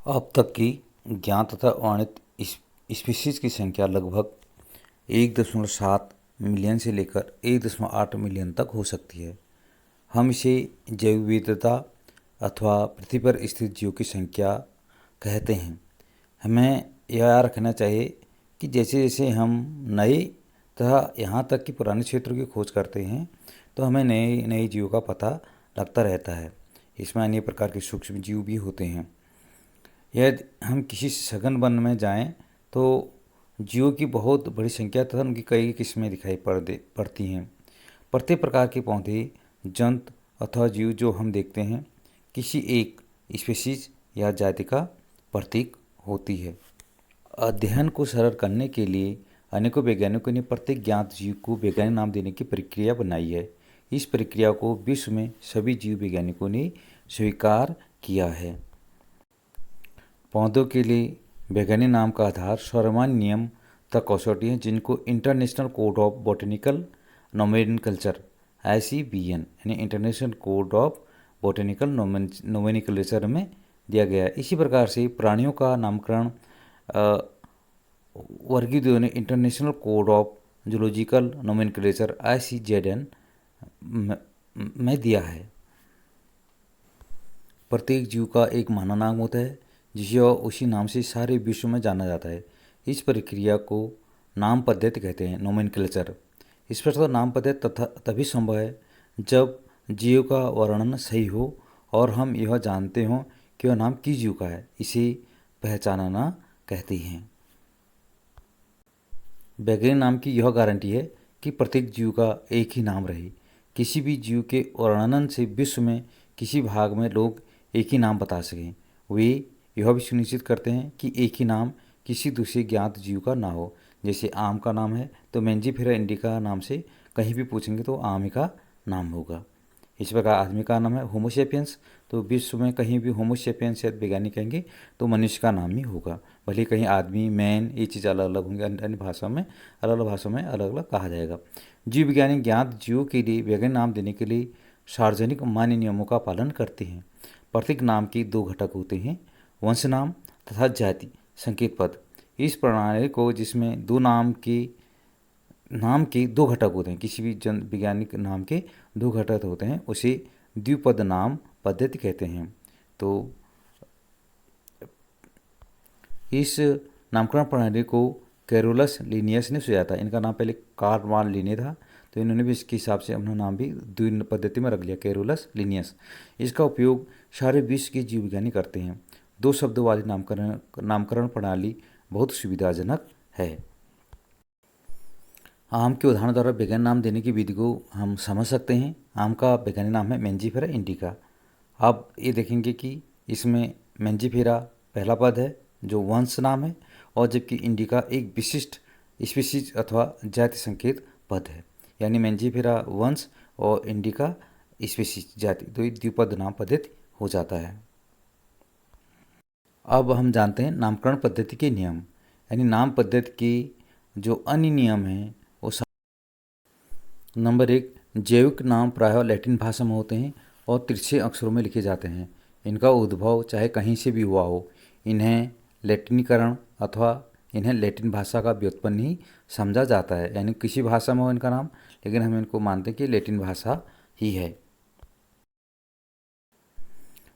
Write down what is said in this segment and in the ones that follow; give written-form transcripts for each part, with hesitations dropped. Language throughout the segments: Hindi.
अब तक की ज्ञात तथा वर्णित स्पीशीज की संख्या लगभग 1.7 मिलियन से लेकर 1.8 मिलियन तक हो सकती है। हम इसे जैव विविधता अथवा पृथ्वी पर स्थित जीवों की संख्या कहते हैं। हमें यह रखना चाहिए कि जैसे जैसे हम नए तथा यहाँ तक कि पुराने क्षेत्रों की खोज करते हैं तो हमें नए नए जीवों का पता लगता रहता है। इसमें अनेक प्रकार के सूक्ष्म जीव भी होते हैं। यदि हम किसी सघन वन में जाएं तो जीवों की बहुत बड़ी संख्या तथा उनकी कई किस्में दिखाई पड़ती हैं। प्रत्येक प्रकार के पौधे, जंतु अथवा जीव जो हम देखते हैं किसी एक स्पीशीज या जाति का प्रतीक होती है। अध्ययन को सरल करने के लिए अनेकों वैज्ञानिकों ने प्रत्येक ज्ञात जीव को वैज्ञानिक नाम देने की प्रक्रिया बनाई है। इस प्रक्रिया को विश्व में सभी जीव वैज्ञानिकों ने स्वीकार किया है। पौधों के लिए वैज्ञानिक नाम का आधार सर्वमान्य नियम तथा कसौटी है, जिनको international code of botanical nomenclature ICBN यानी international code of botanical nomenclature में दिया गया है। इसी प्रकार से प्राणियों का नामकरण वर्गीकरण ने international code of zoological nomenclature ICZN में दिया है। प्रत्येक जीव का एक मानव नाम होता है जिसे उसी नाम से सारे विश्व में जाना जाता है। इस प्रक्रिया को नाम पद्धति कहते हैं, नोमेनक्लेचर। इस प्रकार नाम पद्धति तभी संभव है जब जीव का वर्णन सही हो और हम यह जानते हों कि वह नाम किस जीव का है। इसे पहचानना कहते हैं। वैज्ञानिक नाम की यह गारंटी है कि प्रत्येक जीव का एक ही नाम रहे। किसी भी जीव के वर्णन से विश्व में किसी भाग में लोग एक ही नाम बता सकें। वे यह भी सुनिश्चित करते हैं कि एक ही नाम किसी दूसरे ज्ञात जीव का ना हो। जैसे आम का नाम है तो मैंजीफेरा इंडिका नाम से कहीं भी पूछेंगे तो आम ही का नाम होगा। इस प्रकार आदमी का नाम है होमो सेपियंस, तो विश्व में कहीं भी होमो सेपियंस या वैज्ञानिक कहेंगे तो मनुष्य का नाम ही होगा। भले कहीं आदमी, मैन, ये चीज़ अलग अलग होंगे, अन्य भाषा में अलग अलग कहा जाएगा। जीव वैज्ञानिक ज्ञात जीवों के लिए वैज्ञानिक नाम देने के लिए सार्वजनिक मान्य नियमों का पालन करते हैं। प्रत्येक नाम के दो घटक होते हैं, वंश नाम तथा जाति संकेत पद। इस प्रणाली को जिसमें नाम के दो घटक होते हैं, किसी भी वैज्ञानिक नाम के दो घटक होते हैं, उसे द्विपद नाम पद्धति कहते हैं। तो इस नामकरण प्रणाली को कैरोलस लिनियस ने सुझाया था। इनका नाम पहले कार्ल वान लिने था, तो इन्होंने भी इसके हिसाब से अपना नाम भी द्वि पद्धति में रख लिया, कैरोलस लिनियस। इसका उपयोग सारे विश्व के जीव विज्ञानी करते हैं। दो शब्दों वाली नामकरण प्रणाली बहुत सुविधाजनक है। आम के उदाहरण द्वारा वैज्ञानिक नाम देने की विधि को हम समझ सकते हैं। आम का वैज्ञानिक नाम है मैंजीफेरा इंडिका। आप ये देखेंगे कि इसमें मैंजीफेरा पहला पद है जो वंश नाम है, और जबकि इंडिका एक विशिष्ट स्पीशीज अथवा जाति संकेत पद है। यानी मैंजीफेरा वंश और इंडिका स्पीशीज जाति, तो ये द्विपद नाम पद्धति हो जाता है। अब हम जानते हैं नामकरण पद्धति के नियम, यानी नाम पद्धति के जो अन्य नियम हैं वो नंबर 1, जैविक नाम प्रायः लैटिन भाषा में होते हैं और तिरछे अक्षरों में लिखे जाते हैं। इनका उद्भव चाहे कहीं से भी हुआ हो, इन्हें लैटिनीकरण अथवा इन्हें लैटिन भाषा का व्युत्पन्न ही समझा जाता है। यानी किसी भाषा में हो इनका नाम, लेकिन हम इनको मानते हैं कि लैटिन भाषा ही है।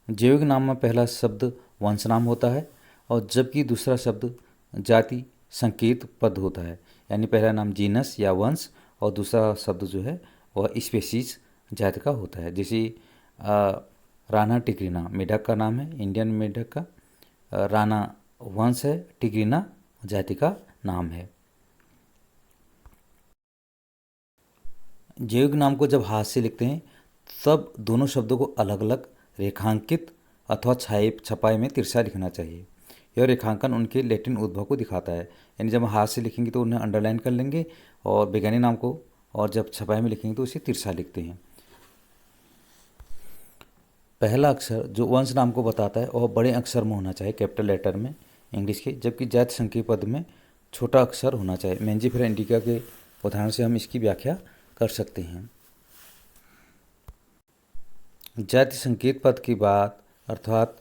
जैविक नाम में पहला शब्द वंश नाम होता है, और जबकि दूसरा शब्द जाति संकेत पद होता है। यानी पहला नाम जीनस या वंश और दूसरा शब्द जो है वह स्पेसीज जाति का होता है। जैसे राना टिग्रिना मेढक का नाम है, इंडियन मेढक का राना वंश है, टिग्रिना जाति का नाम है। जैविक नाम को जब हाथ से लिखते हैं तब दोनों शब्दों को अलग अलग रेखांकित अथवा छपाई में तिरछा लिखना चाहिए। यह रेखांकन उनके लैटिन उद्भव को दिखाता है। यानी जब हम हाथ से लिखेंगे तो उन्हें अंडरलाइन कर लेंगे और वैज्ञानिक नाम को, और जब छपाई में लिखेंगे तो उसे तिरछा लिखते हैं। पहला अक्षर जो वंश नाम को बताता है वह बड़े अक्षर में होना चाहिए, कैपिटल लेटर में इंग्लिश के, जबकि जाति संकेत पद में छोटा अक्षर होना चाहिए। मैंजीफेरा इंडिका के उदाहरण से हम इसकी व्याख्या कर सकते हैं। जाति संकेत पद की बात अर्थात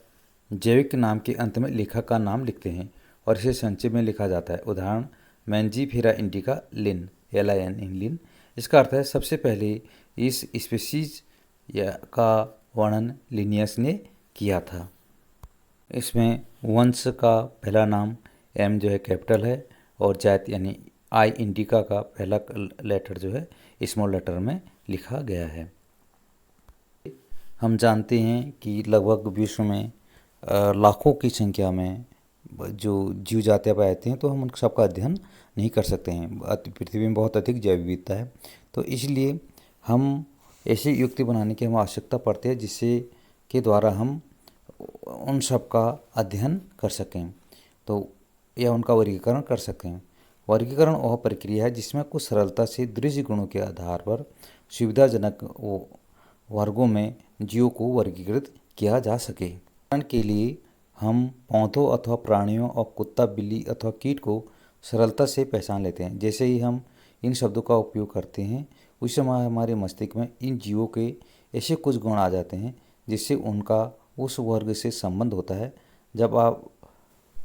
जैविक नाम के अंत में लेखक का नाम लिखते हैं और इसे संक्षेप में लिखा जाता है। उदाहरण मैंजीफेरा इंडिका लिन, LIN लिन। इसका अर्थ है सबसे पहले इस स्पीशीज का वर्णन लिनियस ने किया था। इसमें वंश का पहला नाम M जो है कैपिटल है और जात यानी I इंडिका का पहला लेटर जो है स्मॉल लेटर में लिखा गया है। हम जानते हैं कि लगभग विश्व में लाखों की संख्या में जो जीव जातियाँ पाई जाती हैं, तो हम उन सबका अध्ययन नहीं कर सकते हैं। पृथ्वी में बहुत अधिक जैव विविधता है, तो इसलिए हम ऐसी युक्ति बनाने की हमें आवश्यकता पड़ती है जिससे के द्वारा हम उन सब का अध्ययन कर सकें तो या उनका वर्गीकरण कर सकें। वर्गीकरण वह प्रक्रिया है जिसमें कुछ सरलता से दृश्य गुणों के आधार पर सुविधाजनक वर्गों में जीवों को वर्गीकृत किया जा सके। उदाहरण के लिए हम पौधों अथवा प्राणियों और कुत्ता, बिल्ली अथवा कीट को सरलता से पहचान लेते हैं। जैसे ही हम इन शब्दों का उपयोग करते हैं उस समय हमारे मस्तिष्क में इन जीवों के ऐसे कुछ गुण आ जाते हैं जिससे उनका उस वर्ग से संबंध होता है। जब आप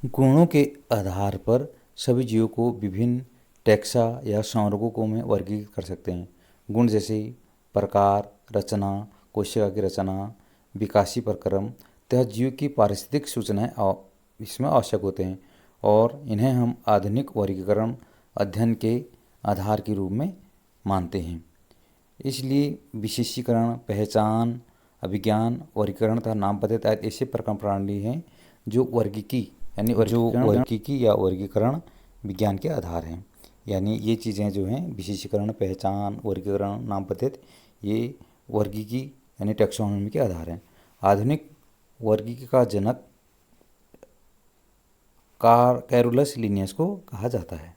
गुणों के आधार पर सभी जीवों को विभिन्न टैक्सा या संवर्गों में वर्गीकृत कर सकते हैं। गुण जैसे प्रकार, रचना, कोशिका की रचना, विकासी प्रक्रम तथा जीव की पारिस्थितिक सूचनाएं इसमें आवश्यक होते हैं और इन्हें हम आधुनिक वर्गीकरण अध्ययन के आधार के रूप में मानते हैं। इसलिए विशेषीकरण, पहचान, अभिज्ञान, वर्गीकरण तथा नाम पद्धति आदि ऐसे प्रक्रम प्रणाली हैं जो वर्गीकी या वर्गीकरण विज्ञान के आधार हैं। यानी ये चीज़ें जो हैं विशेषीकरण, पहचान, वर्गीकरण, नाम पद्धति, ये वर्गीकी यानी टैक्सोनॉमी के आधार हैं। आधुनिक वर्गीकी का जनक कैरोलस लिनियस को कहा जाता है।